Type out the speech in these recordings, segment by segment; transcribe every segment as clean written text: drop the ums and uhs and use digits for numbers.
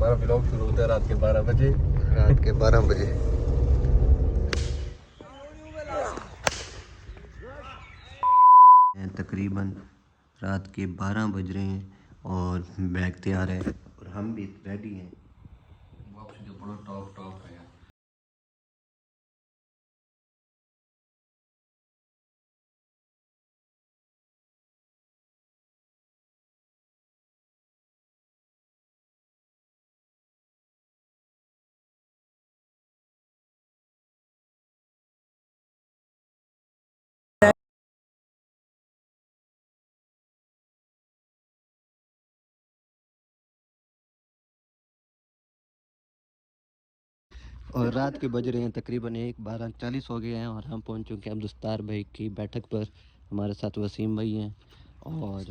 हमारा व्लॉग शुरू होता है रात के 12 बजे। तकरीबन रात के 12 बज रहे हैं और बैग तैयार है और हम भी रेडी हैं। जो बड़ा टॉप है। और रात के बज रहे हैं तकरीबन 1:12:40 हो गए हैं और हम पहुंच चुके हैं अब्दुस्तार भाई की बैठक पर। हमारे साथ वसीम भाई हैं और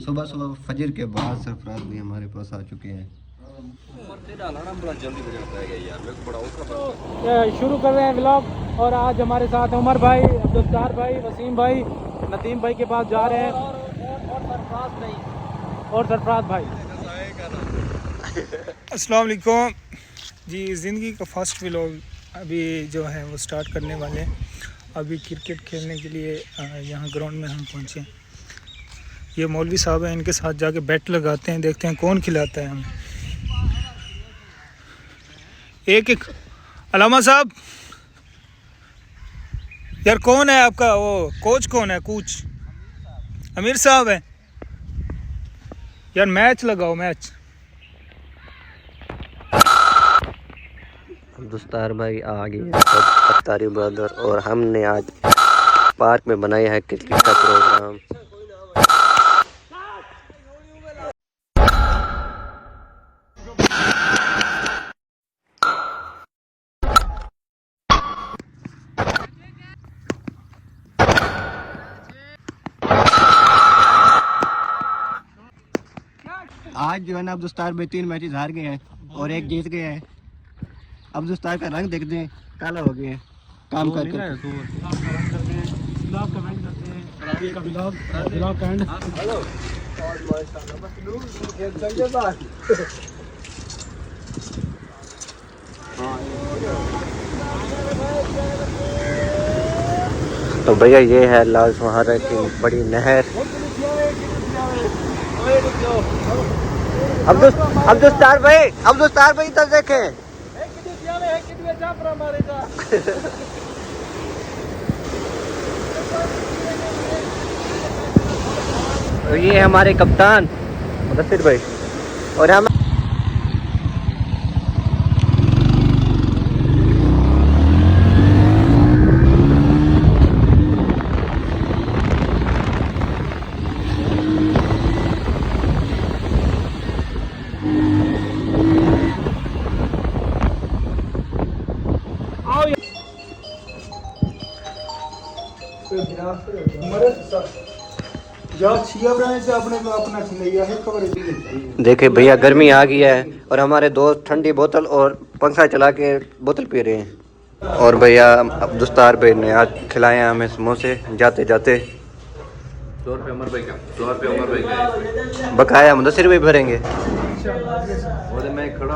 सुबह सुबह फजर के बाद सरफराज भी हमारे पास आ चुके हैं। शुरू कर रहे हैं व्लॉग और आज हमारे साथ उमर भाई, अब्दुस्तार भाई, वसीम भाई, नदीम भाई के पास जा रहे हैं और सरफराज भाई। अस्सलाम वालेकुम जी। ज़िंदगी का फर्स्ट व्लॉग अभी जो है वो स्टार्ट करने वाले हैं। अभी क्रिकेट खेलने के लिए यहाँ ग्राउंड में हम पहुँचे। ये मौलवी साहब हैं, इनके साथ जाके बैट लगाते हैं, देखते हैं कौन खिलाता है हमें। एक अलामा साहब, यार कौन है आपका वो कोच? कौन है कोच? अमीर साहब है यार। मैच लगाओ मैच। अब्दुस्तार भाई आ गए अफ्तारी ब्रदर और हमने आज पार्क में बनाया है क्रिकेट का प्रोग्राम। आज जो है ना अब्दुस्तार भाई 3 मैचेस हार गए हैं और 1 जीत गए हैं। अब्दुस्तार का रंग देख दें, काला हो गया है काम करके। तो भैया ये है लाल सुहारा की बड़ी नहर। अब्दुस्तार भाई इधर देखें। तो ये हमारे कप्तान मुदस्सिर भाई और हम देखे भैया गर्मी आ गई है और हमारे दोस्त ठंडी बोतल और पंखा चला के बोतल पी रहे हैं। और भैया अब्दुस्तार भाई ने आज खिलाए हमें समोसे जाते जाते। फ्लोर पे उमर भाई का बकाया मुदस्सिर भाई भरेंगे। मैं खड़ा